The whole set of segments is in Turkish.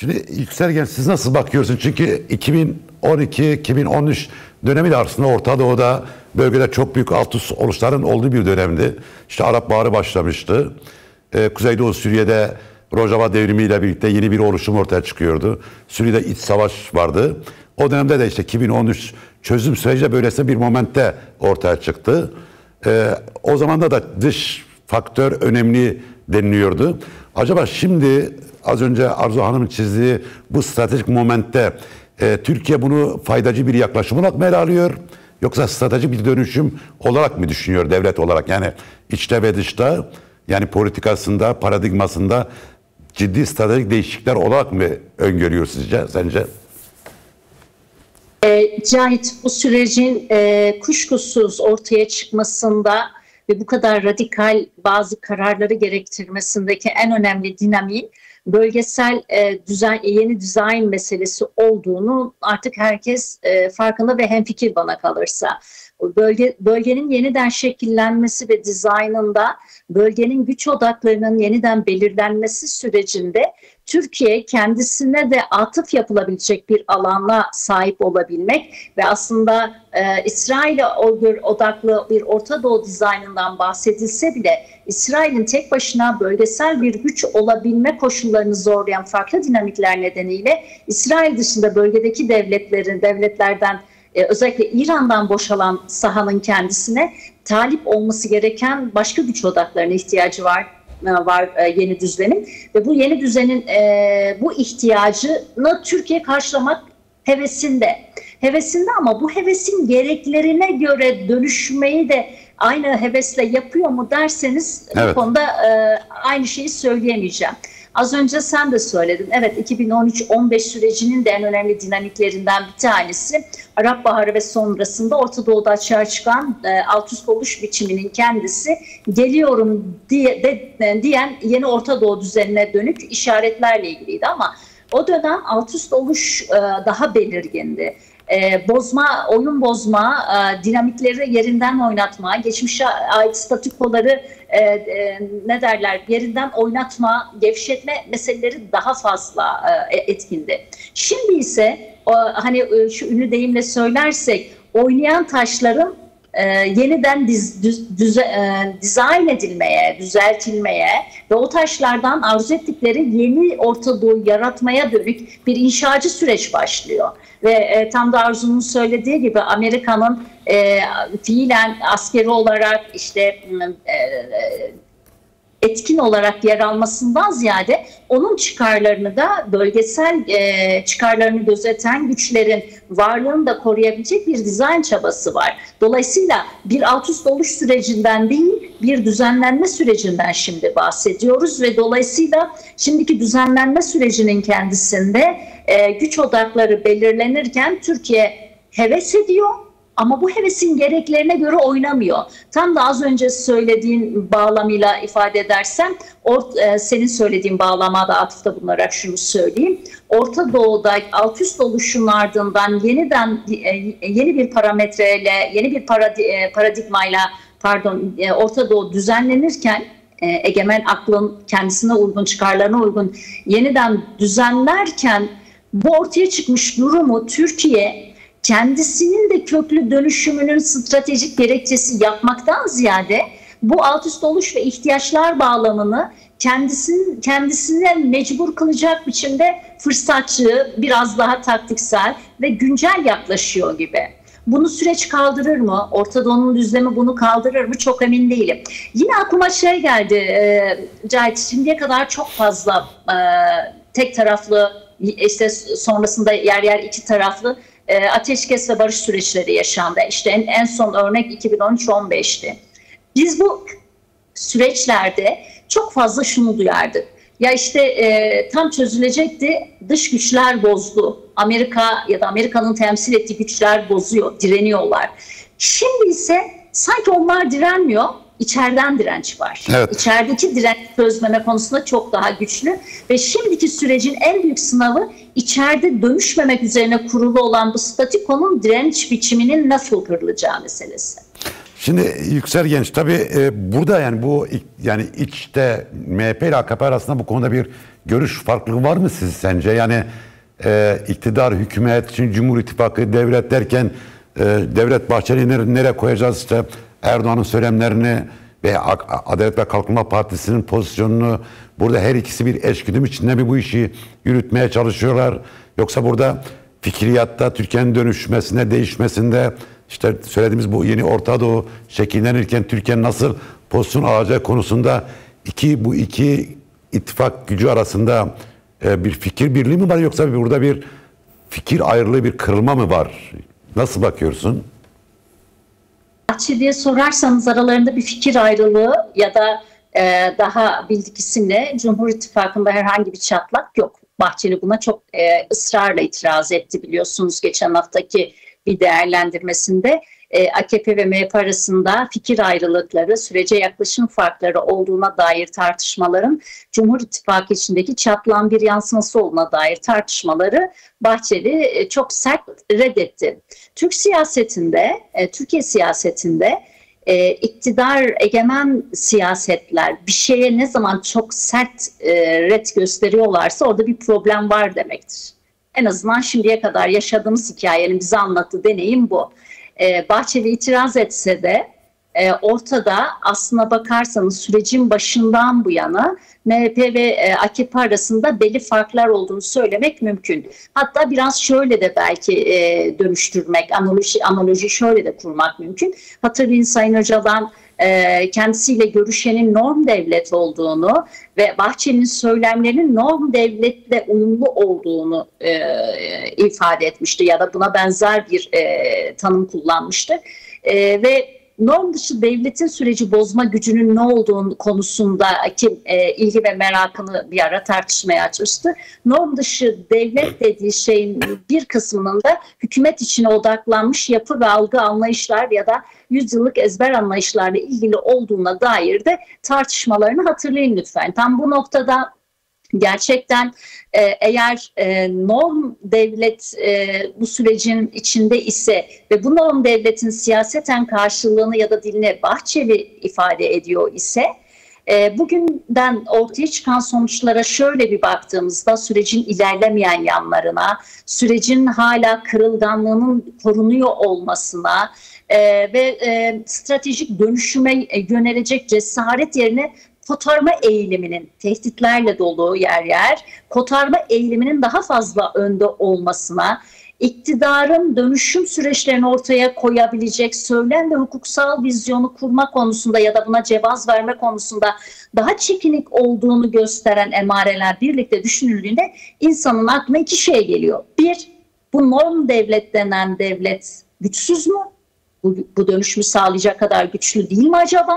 Şimdi ilk Sergen, siz nasıl bakıyorsun? Çünkü 2012-2013 dönemi de aslında Orta Doğu'da bölgede çok büyük alt üst oluşların olduğu bir dönemdi. İşte Arap Baharı başlamıştı. Kuzeydoğu Suriye'de Rojava devrimiyle birlikte yeni bir oluşum ortaya çıkıyordu. Suriye'de iç savaş vardı. O dönemde de işte 2013 çözüm süreci de böylesine bir momentte ortaya çıktı. O zaman da dış faktör önemli deniliyordu. Acaba şimdi az önce Arzu Hanım'ın çizdiği bu stratejik momentte Türkiye bunu faydacı bir yaklaşım olarak mı ele alıyor? Yoksa stratejik bir dönüşüm olarak mı düşünüyor devlet olarak? Yani içte ve dışta, yani politikasında, paradigmasında ciddi stratejik değişiklikler olarak mı öngörüyor sizce, sence? Cahit, bu sürecin kuşkusuz ortaya çıkmasında ve bu kadar radikal bazı kararları gerektirmesindeki en önemli dinamiğin bölgesel yeni dizayn meselesi olduğunu artık herkes farkında ve hemfikir bana kalırsa. Bölgenin yeniden şekillenmesi ve dizaynında bölgenin güç odaklarının yeniden belirlenmesi sürecinde Türkiye kendisine de atıf yapılabilecek bir alana sahip olabilmek ve aslında İsrail'e odaklı bir Orta Doğu dizaynından bahsedilse bile İsrail'in tek başına bölgesel bir güç olabilme koşullarını zorlayan farklı dinamikler nedeniyle İsrail dışında bölgedeki devletlerden özellikle İran'dan boşalan sahanın kendisine talip olması gereken başka güç odaklarına ihtiyacı var yeni düzenin ve bu yeni düzenin bu ihtiyacını Türkiye karşılamak hevesinde ama bu hevesin gereklerine göre dönüşmeyi de aynı hevesle yapıyor mu derseniz evet, bu konuda aynı şeyi söyleyemeyeceğim. Az önce sen de söyledin. Evet, 2013-15 sürecinin de en önemli dinamiklerinden bir tanesi Arap Baharı ve sonrasında Orta Doğu'da açığa çıkan alt üst oluş biçiminin kendisi geliyorum diyen yeni Orta Doğu düzenine dönük işaretlerle ilgiliydi ama o dönem alt üst oluş daha belirgindi. Oyun bozma, dinamikleri yerinden oynatma, geçmişe ait statükoları yerinden oynatma, gevşetme meseleleri daha fazla etkindi. Şimdi ise hani şu ünlü deyimle söylersek oynayan taşların yeniden dizayn edilmeye, düzeltilmeye ve o taşlardan arzu ettikleri yeni Orta Doğu yaratmaya dönük bir inşacı süreç başlıyor. Ve tam da Arzu'nun söylediği gibi Amerika'nın fiilen askeri olarak işte etkin olarak yer almasından ziyade onun çıkarlarını da bölgesel çıkarlarını gözeten güçlerin varlığını da koruyabilecek bir dizayn çabası var. Dolayısıyla bir alt üst oluş sürecinden değil, bir düzenlenme sürecinden şimdi bahsediyoruz ve dolayısıyla şimdiki düzenlenme sürecinin kendisinde güç odakları belirlenirken Türkiye heves ediyor. Ama bu hevesin gereklerine göre oynamıyor. Tam da az önce söylediğin bağlamıyla ifade edersem, senin söylediğin bağlamada atıfta bulunarak şunu söyleyeyim. Orta Doğu'da alt üst oluşun ardından yeni bir parametreyle, yeni bir paradigmayla Orta Doğu düzenlenirken, egemen aklın kendisine uygun, çıkarlarına uygun yeniden düzenlerken bu ortaya çıkmış durumu Türkiye kendisinin de köklü dönüşümünün stratejik gerekçesi yapmaktan ziyade bu alt üst oluş ve ihtiyaçlar bağlamını kendisine mecbur kılacak biçimde fırsatçı, biraz daha taktiksel ve güncel yaklaşıyor gibi. Bunu süreç kaldırır mı? Orta Doğu'nun düzlemi bunu kaldırır mı? Çok emin değilim. Yine aklıma şey geldi Cahit, şimdiye kadar çok fazla tek taraflı, işte sonrasında yer yer iki taraflı ateşkes ve barış süreçleri yaşandı. İşte en son örnek 2013-15'ti. Biz bu süreçlerde çok fazla şunu duyardık. Ya işte tam çözülecekti, dış güçler bozdu. Amerika ya da Amerika'nın temsil ettiği güçler bozuyor, direniyorlar. Şimdi ise sanki onlar direnmiyor, içeriden direnç var. Evet. İçerideki direnç çözmeme konusunda çok daha güçlü ve şimdiki sürecin en büyük sınavı içeride dönüşmemek üzerine kurulu olan bu statükonun direnç biçiminin nasıl kırılacağı meselesi. Şimdi Yüksel Genç tabii burada yani bu yani içte MHP ile AKP arasında bu konuda bir görüş farklılığı var mı siz sence? Yani iktidar, hükümet, şimdi Cumhur İttifakı, devlet derken Devlet Bahçeli'yi nereye koyacağız, işte Erdoğan'ın söylemlerini ve Adalet ve Kalkınma Partisi'nin pozisyonunu, burada her ikisi bir eşgüdüm içinde mi bu işi yürütmeye çalışıyorlar? Yoksa burada fikriyatta Türkiye'nin dönüşmesinde, değişmesinde, işte söylediğimiz bu yeni Orta Doğu şekillenirken Türkiye'nin nasıl pozisyon alacağı konusunda bu iki ittifak gücü arasında bir fikir birliği mi var, yoksa burada bir fikir ayrılığı, bir kırılma mı var? Nasıl bakıyorsun? Bahçeli'ye sorarsanız aralarında bir fikir ayrılığı ya da daha bilgisine Cumhur İttifakı'nda herhangi bir çatlak yok. Bahçeli buna çok ısrarla itiraz etti, biliyorsunuz geçen haftaki bir değerlendirmesinde. AKP ve MHP arasında fikir ayrılıkları, sürece yaklaşım farkları olduğuna dair tartışmaların Cumhur İttifakı içindeki çatlağın bir yansıması olduğuna dair tartışmaları Bahçeli çok sert reddetti. Türkiye siyasetinde iktidar egemen siyasetler bir şeye ne zaman çok sert red gösteriyorlarsa orada bir problem var demektir. En azından şimdiye kadar yaşadığımız hikayenin bize anlattığı deneyim bu. Bahçeli itiraz etse de ortada aslına bakarsanız sürecin başından bu yana MHP ve AKP arasında belli farklar olduğunu söylemek mümkün. Hatta biraz şöyle de belki dönüştürmek, analoji şöyle de kurmak mümkün. Hatırlayın, Sayın Öcalan kendisiyle görüşenin norm devlet olduğunu ve Bahçeli'nin söylemlerinin norm devletle uyumlu olduğunu ifade etmişti ya da buna benzer bir tanım kullanmıştı. Ve norm dışı devletin süreci bozma gücünün ne olduğunu konusundaki ilgi ve merakını bir ara tartışmaya açmıştı. Norm dışı devlet dediği şeyin bir kısmının da hükümet içine odaklanmış yapı ve algı anlayışlar ya da yüzyıllık ezber anlayışlarla ilgili olduğuna dair de tartışmalarını hatırlayın lütfen. Tam bu noktada gerçekten eğer norm devlet bu sürecin içinde ise ve bu norm devletin siyaseten karşılığını ya da dilini Bahçeli ifade ediyor ise bugünden ortaya çıkan sonuçlara şöyle bir baktığımızda sürecin ilerlemeyen yanlarına, sürecin hala kırılganlığının korunuyor olmasına ve stratejik dönüşüme yönelecek cesaret yerine kotarma eğiliminin, tehditlerle dolu yer yer, kotarma eğiliminin daha fazla önde olmasına, iktidarın dönüşüm süreçlerini ortaya koyabilecek söylem ve hukuksal vizyonu kurma konusunda ya da buna cevaz verme konusunda daha çekinik olduğunu gösteren emareler birlikte düşünüldüğünde insanın aklına iki şey geliyor. Bir, bu norm devlet denen devlet güçsüz mü? Bu dönüşümü sağlayacak kadar güçlü değil mi acaba?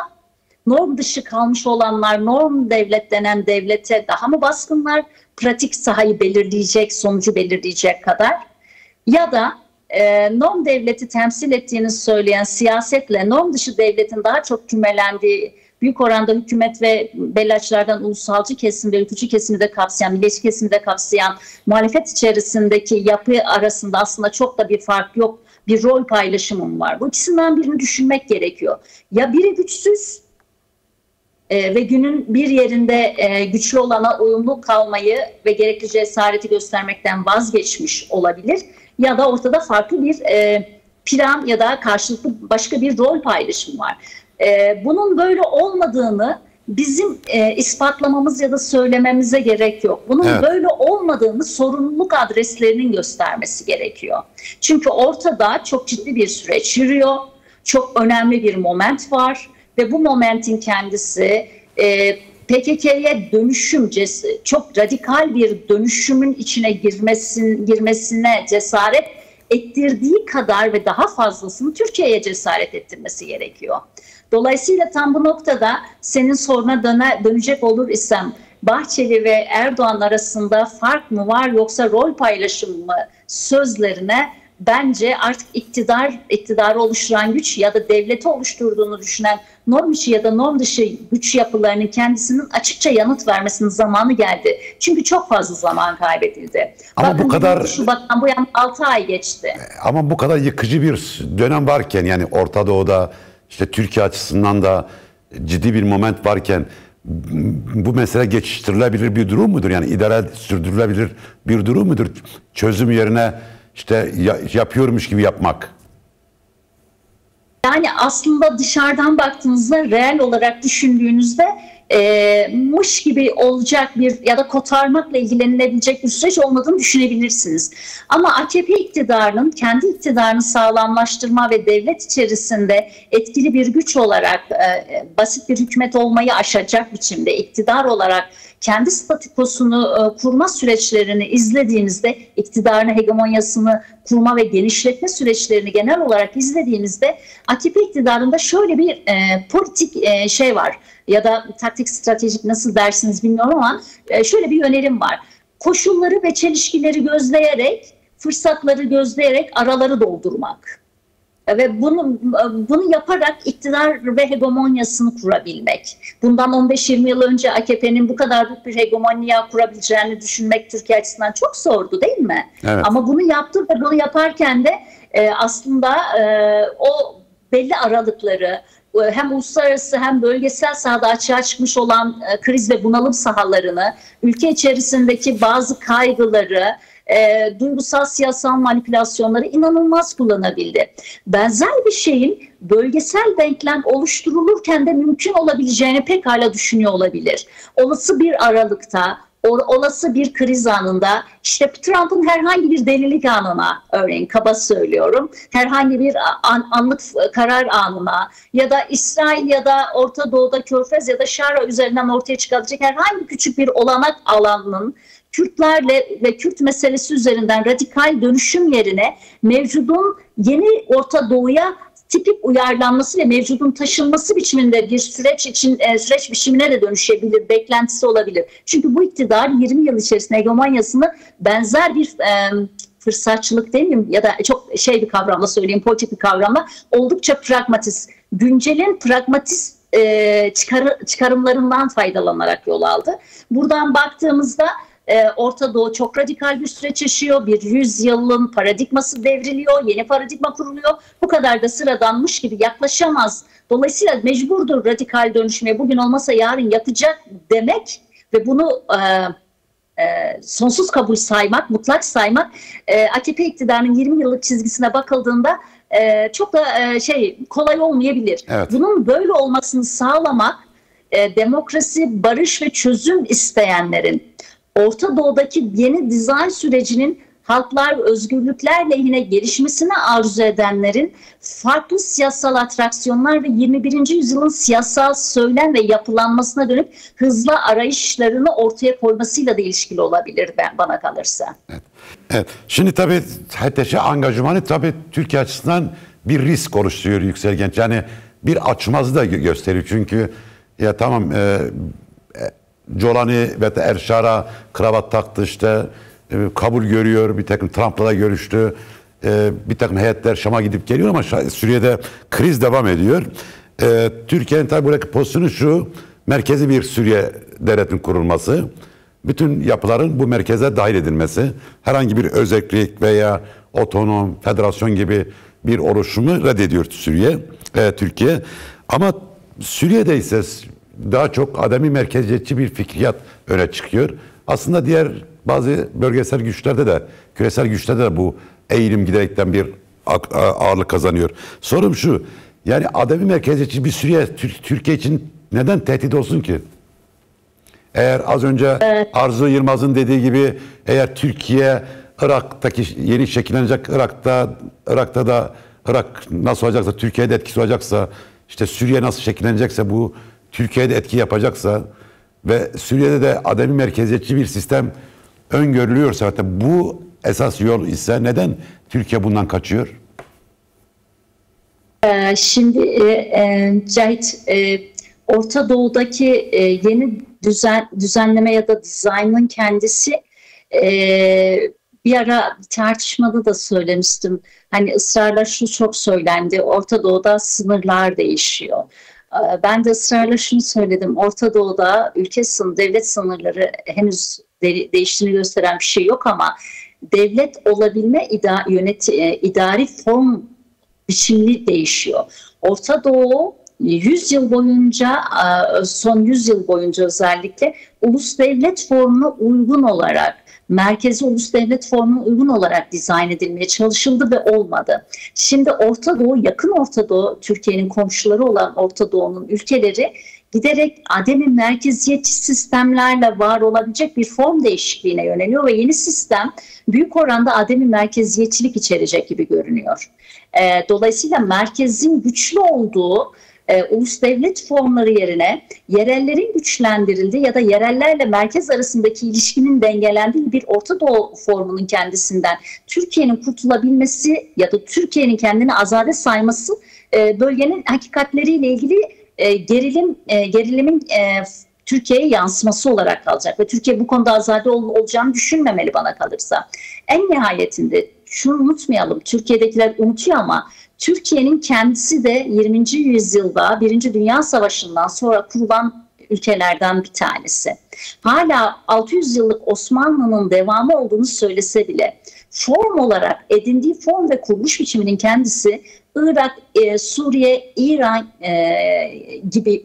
Norm dışı kalmış olanlar norm devlet denen devlete daha mı baskınlar? Pratik sahayı belirleyecek, sonucu belirleyecek kadar. Ya da norm devleti temsil ettiğini söyleyen siyasetle norm dışı devletin daha çok kümelendiği, büyük oranda hükümet ve belli açılardan ulusalcı kesim ve ülkücü kesimi de kapsayan, milliyetçi kesimi de kapsayan muhalefet içerisindeki yapı arasında aslında çok da bir fark yok. Bir rol paylaşımı var. Bu ikisinden birini düşünmek gerekiyor. Ya biri güçsüz ve günün bir yerinde güçlü olana uyumlu kalmayı ve gerekli cesareti göstermekten vazgeçmiş olabilir. Ya da ortada farklı bir plan ya da karşılıklı başka bir rol paylaşımı var. Bunun böyle olmadığını bizim ispatlamamız ya da söylememize gerek yok. Bunun böyle olmadığını sorumluluk adreslerinin göstermesi gerekiyor. Çünkü ortada çok ciddi bir süreç yürüyor. Çok önemli bir moment var. Ve bu momentin kendisi PKK'ye dönüşüm, çok radikal bir dönüşümün içine girmesine cesaret ettirdiği kadar ve daha fazlasını Türkiye'ye cesaret ettirmesi gerekiyor. Dolayısıyla tam bu noktada senin soruna dönecek olur isem, Bahçeli ve Erdoğan arasında fark mı var yoksa rol paylaşımı mı sözlerine bence artık iktidarı oluşturan güç ya da devleti oluşturduğunu düşünen norm içi ya da norm dışı güç yapılarının kendisinin açıkça yanıt vermesinin zamanı geldi. Çünkü çok fazla zaman kaybedildi. Ama bakın, bu kadar Şubat'tan bu yana 6 ay geçti. Ama bu kadar yıkıcı bir dönem varken, yani Orta Doğu'da işte Türkiye açısından da ciddi bir moment varken bu mesele geçiştirilebilir bir durum mudur? Yani idare sürdürülebilir bir durum mudur? Çözüm yerine işte yapıyormuş gibi yapmak. Yani aslında dışarıdan baktığınızda, reel olarak düşündüğünüzde mış gibi olacak bir ya da kotarmakla ilgilenilebilecek bir süreç olmadığını düşünebilirsiniz. Ama AKP iktidarının kendi iktidarını sağlamlaştırma ve devlet içerisinde etkili bir güç olarak basit bir hükümet olmayı aşacak biçimde iktidar olarak kendi statükosunu kurma süreçlerini izlediğinizde, iktidarını, hegemonyasını kurma ve genişletme süreçlerini genel olarak izlediğinizde AKP iktidarında şöyle bir politik şey var ya da taktik stratejik nasıl dersiniz bilmiyorum ama şöyle bir önerim var. Koşulları ve çelişkileri gözleyerek, fırsatları gözleyerek araları doldurmak. Ve bunu yaparak iktidar ve hegemonyasını kurabilmek. Bundan 15-20 yıl önce AKP'nin bu kadar büyük bir hegemonya kurabileceğini düşünmek Türkiye açısından çok zordu, değil mi? Evet. Ama bunu yaptı ve bunu yaparken de aslında o belli aralıkları hem uluslararası hem bölgesel sahada açığa çıkmış olan kriz ve bunalım sahalarını, ülke içerisindeki bazı kaygıları, duygusal siyasal manipülasyonları inanılmaz kullanabildi. Benzer bir şeyin bölgesel denklem oluşturulurken de mümkün olabileceğini pekala düşünüyor olabilir. Olası bir aralıkta, olası bir kriz anında, işte Trump'ın herhangi bir delilik anına, örneğin kaba söylüyorum, herhangi bir anlık karar anına ya da İsrail ya da Orta Doğu'da Körfez ya da Şarra üzerinden ortaya çıkabilecek herhangi küçük bir olanak alanının Kürtlerle ve Kürt meselesi üzerinden radikal dönüşüm yerine mevcudun yeni Orta Doğu'ya tipik uyarlanması ve mevcudun taşınması biçiminde bir süreç biçimine de dönüşebilir, beklentisi olabilir. Çünkü bu iktidar 20 yıl içerisinde hegemonyasını benzer bir fırsatçılık demeyeyim ya da çok bir kavramla söyleyeyim, politik bir kavramla oldukça pragmatist, güncelin pragmatist çıkarımlarından faydalanarak yol aldı. Buradan baktığımızda Orta Doğu çok radikal bir süreç yaşıyor. Bir 100 yılın paradigması devriliyor, yeni paradigma kuruluyor. Bu kadar da sıradanmış gibi yaklaşamaz. Dolayısıyla mecburdur radikal dönüşmeye. Bugün olmasa yarın yapacak demek ve bunu sonsuz kabul saymak, mutlak saymak AKP iktidarının 20 yıllık çizgisine bakıldığında çok da kolay olmayabilir. Evet. Bunun böyle olmasını sağlamak demokrasi, barış ve çözüm isteyenlerin Orta Doğu'daki yeni dizayn sürecinin halklar, özgürlükler lehine gelişmesini arzu edenlerin farklı siyasal atraksiyonlar ve 21. yüzyılın siyasal söylem ve yapılanmasına dönük hızlı arayışlarını ortaya koymasıyla da ilişkili olabilir bana kalırsa. Evet. Evet. Şimdi tabii HTŞ angajmanı tabii Türkiye açısından bir risk oluşturuyor Yüksel Genç. Yani bir açmazı da gösteriyor. Çünkü ya tamam Colani ve Erşar'a kravat taktı işte kabul görüyor, bir takım Trump'la da görüştü, bir takım heyetler Şam'a gidip geliyor ama Suriye'de kriz devam ediyor. Türkiye'nin tabi buradaki pozisyonu şu: merkezi bir Suriye devletinin kurulması, bütün yapıların bu merkeze dahil edilmesi, herhangi bir özellik veya otonom federasyon gibi bir oluşumu reddediyor Türkiye. Ama Suriye'de ise daha çok ademi merkeziyetçi bir fikriyat öne çıkıyor. Aslında diğer bazı bölgesel güçlerde de, küresel güçlerde de bu eğilim giderekten bir ağırlık kazanıyor. Sorum şu: yani ademi merkeziyetçi bir Suriye Türkiye için neden tehdit olsun ki? Eğer az önce Arzu Yılmaz'ın dediği gibi, eğer Türkiye Irak'taki yeni şekillenecek Irak'ta da Irak nasıl olacaksa, Türkiye'de etkisi olacaksa, işte Suriye nasıl şekillenecekse, bu Türkiye'de etki yapacaksa ve Suriye'de de ademi merkeziyetçi bir sistem öngörülüyorsa, hatta bu esas yol ise neden Türkiye bundan kaçıyor? Şimdi Cahit, Orta Doğu'daki yeni düzenleme ya da dizaynın kendisi bir ara tartışmada da söylemiştim. Hani ısrarla şu çok söylendi: Orta Doğu'da sınırlar değişiyor. Ben de ısrarla şunu söyledim: Orta Doğu'da devlet sınırları henüz değiştiğini gösteren bir şey yok ama devlet olabilme idari form biçimli değişiyor. Orta Doğu 100 yıl boyunca, son 100 yıl boyunca özellikle ulus devlet formuna uygun olarak, merkezi ulus devlet formuna uygun olarak dizayn edilmeye çalışıldı ve olmadı. Şimdi Orta Doğu, yakın Orta Doğu, Türkiye'nin komşuları olan Orta Doğu'nun ülkeleri giderek ademi merkeziyetçi sistemlerle var olabilecek bir form değişikliğine yöneliyor ve yeni sistem büyük oranda ademi merkeziyetçilik içerecek gibi görünüyor. Dolayısıyla merkezin güçlü olduğu ulus devlet formları yerine yerellerin güçlendirildiği ya da yerellerle merkez arasındaki ilişkinin dengelendiği bir Orta Doğu formunun kendisinden Türkiye'nin kurtulabilmesi ya da Türkiye'nin kendini azade sayması bölgenin hakikatleriyle ilgili gerilimin Türkiye'ye yansıması olarak kalacak ve Türkiye bu konuda azade olacağını düşünmemeli bana kalırsa. En nihayetinde şunu unutmayalım, Türkiye'dekiler unutuyor ama Türkiye'nin kendisi de 20. yüzyılda 1. Dünya Savaşı'ndan sonra kurulan ülkelerden bir tanesi. Hala 600 yıllık Osmanlı'nın devamı olduğunu söylese bile form olarak edindiği form ve kuruluş biçiminin kendisi Irak, Suriye, İran gibi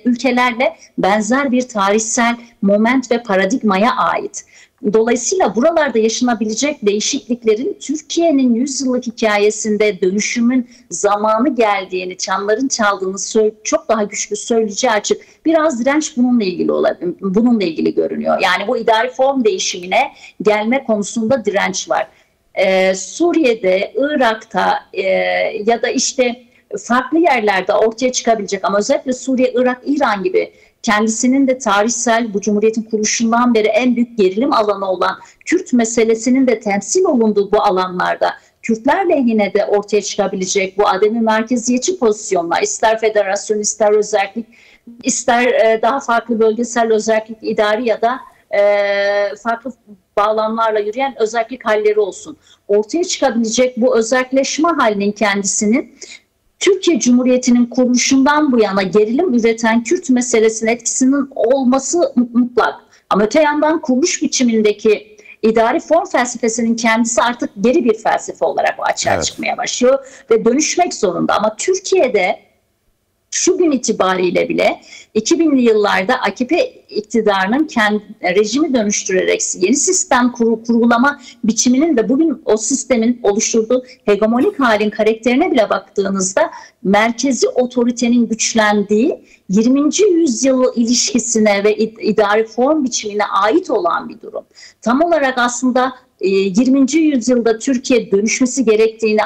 ülkelerle benzer bir tarihsel moment ve paradigmaya ait. Dolayısıyla buralarda yaşanabilecek değişikliklerin Türkiye'nin 100 yıllık hikayesinde dönüşümün zamanı geldiğini, çanların çaldığını çok daha güçlü söyleyeceği açık. Biraz direnç bununla ilgili görünüyor. Yani bu idari form değişimine gelme konusunda direnç var. Suriye'de, Irak'ta ya da işte farklı yerlerde ortaya çıkabilecek ama özellikle Suriye, Irak, İran gibi kendisinin de tarihsel bu Cumhuriyet'in kuruluşundan beri en büyük gerilim alanı olan Kürt meselesinin de temsil olunduğu bu alanlarda Kürtler lehine de ortaya çıkabilecek bu ademi merkeziyetçi pozisyonlar, ister federasyon, ister özellik, ister daha farklı bölgesel özellik idari ya da farklı bağlamlarla yürüyen özellik halleri olsun. Ortaya çıkabilecek bu özelleşme halinin kendisinin Türkiye Cumhuriyeti'nin kuruluşundan bu yana gerilim üreten Kürt meselesinin etkisinin olması mutlak. Ama öte yandan kuruluş biçimindeki idari form felsefesinin kendisi artık geri bir felsefe olarak açığa çıkmaya başlıyor ve dönüşmek zorunda. Ama Türkiye'de şu gün itibariyle bile 2000'li yıllarda AKP iktidarının rejimi dönüştürerek yeni sistem kurgulama biçiminin ve bugün o sistemin oluşturduğu hegemonik halin karakterine bile baktığınızda merkezi otoritenin güçlendiği 20. yüzyıl ilişkisine ve idari form biçimine ait olan bir durum. Tam olarak aslında 20. yüzyılda Türkiye dönüşmesi gerektiğini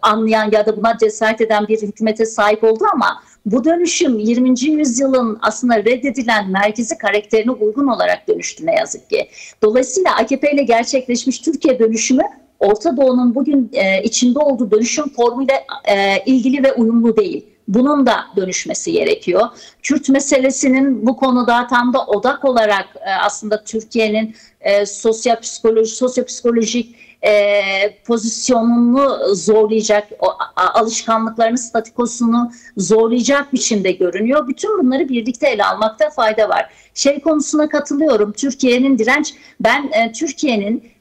anlayan ya da buna cesaret eden bir hükümete sahip oldu ama bu dönüşüm 20. yüzyılın aslında reddedilen merkezi karakterine uygun olarak dönüştü ne yazık ki. Dolayısıyla AKP ile gerçekleşmiş Türkiye dönüşümü Orta Doğu'nun bugün içinde olduğu dönüşüm formuyla ilgili ve uyumlu değil. Bunun da dönüşmesi gerekiyor. Kürt meselesinin bu konuda tam da odak olarak aslında Türkiye'nin sosyopsikolojik pozisyonunu zorlayacak, alışkanlıklarını, statükosunu zorlayacak biçimde görünüyor. Bütün bunları birlikte ele almakta fayda var. Konusuna katılıyorum. Türkiye'nin direnç, ben Türkiye'nin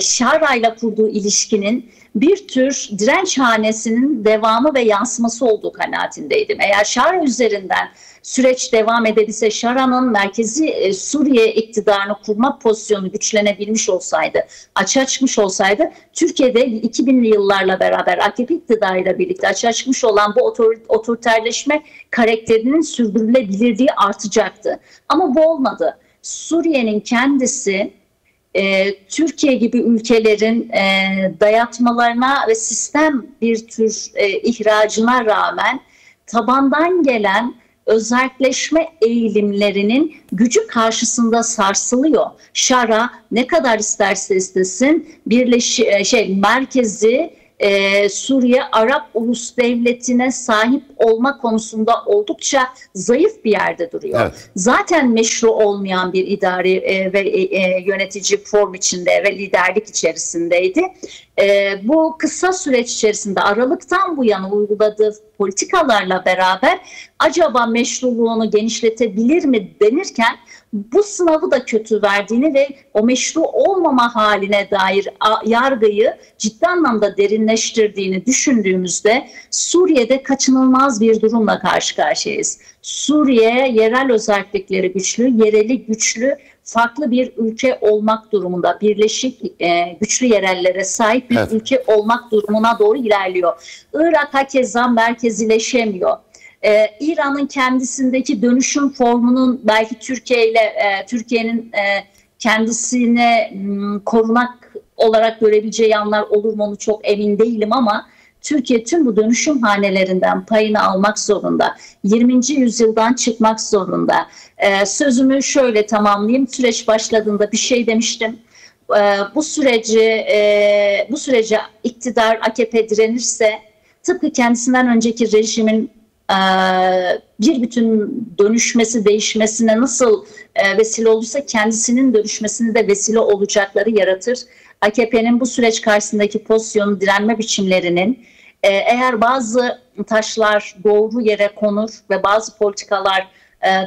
Şara'yla kurduğu ilişkinin bir tür direnç hanesinin devamı ve yansıması olduğu kanaatindeydim. Eğer Şara üzerinden süreç devam edebilse, Şara'nın merkezi Suriye iktidarını kurma pozisyonu güçlenebilmiş olsaydı, açığa çıkmış olsaydı, Türkiye'de 2000'li yıllarla beraber AKP iktidarıyla birlikte açığa çıkmış olan bu otoriterleşme karakterinin sürdürülebilirliği artacaktı. Ama bu olmadı. Suriye'nin kendisi Türkiye gibi ülkelerin dayatmalarına ve sistem bir tür ihracına rağmen tabandan gelen özelleşme eğilimlerinin gücü karşısında sarsılıyor. Şara ne kadar isterse istesin merkezi Suriye Arap Ulus Devleti'ne sahip olma konusunda oldukça zayıf bir yerde duruyor. Evet. Zaten meşru olmayan bir idari ve yönetici form içinde ve liderlik içerisindeydi. Bu kısa süreç içerisinde Aralık'tan bu yana uyguladığı politikalarla beraber acaba meşruluğunu genişletebilir mi denirken bu sınavı da kötü verdiğini ve o meşru olmama haline dair yargıyı ciddi anlamda derinleştirdiğini düşündüğümüzde Suriye'de kaçınılmaz bir durumla karşı karşıyayız. Suriye yerel özellikleri güçlü, yereli güçlü, farklı bir ülke olmak durumunda, birleşik güçlü yerellere sahip bir ülke olmak durumuna doğru ilerliyor. Irak hakeza merkezileşemiyor. İran'ın kendisindeki dönüşüm formunun belki Türkiye'nin kendisine korunak olarak görebileceği yanlar olur mu onu çok emin değilim ama Türkiye tüm bu dönüşüm hanelerinden payını almak zorunda. 20. yüzyıldan çıkmak zorunda. Sözümü şöyle tamamlayayım. Süreç başladığında bir şey demiştim. Bu sürece iktidar AKP direnirse tıpkı kendisinden önceki rejimin bir bütün dönüşmesi, değişmesine nasıl vesile olursa kendisinin dönüşmesine de vesile olacakları yaratır. AKP'nin bu süreç karşısındaki pozisyonu, direnme biçimlerinin eğer bazı taşlar doğru yere konur ve bazı politikalar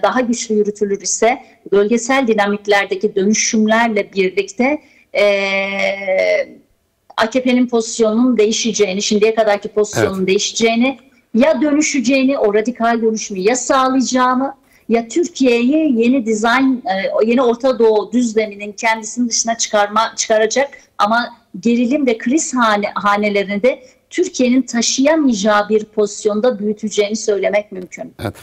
daha güçlü yürütülür ise bölgesel dinamiklerdeki dönüşümlerle birlikte AKP'nin pozisyonunun değişeceğini, şimdiye kadarki pozisyonun değişeceğini, ya dönüşeceğini, o radikal dönüşümü ya sağlayacağını ya Türkiye'yi yeni dizayn, yeni Orta Doğu düzleminin kendisinin dışına çıkaracak ama gerilim ve kriz hanelerini de Türkiye'nin taşıyamayacağı bir pozisyonda büyüteceğini söylemek mümkün. Evet.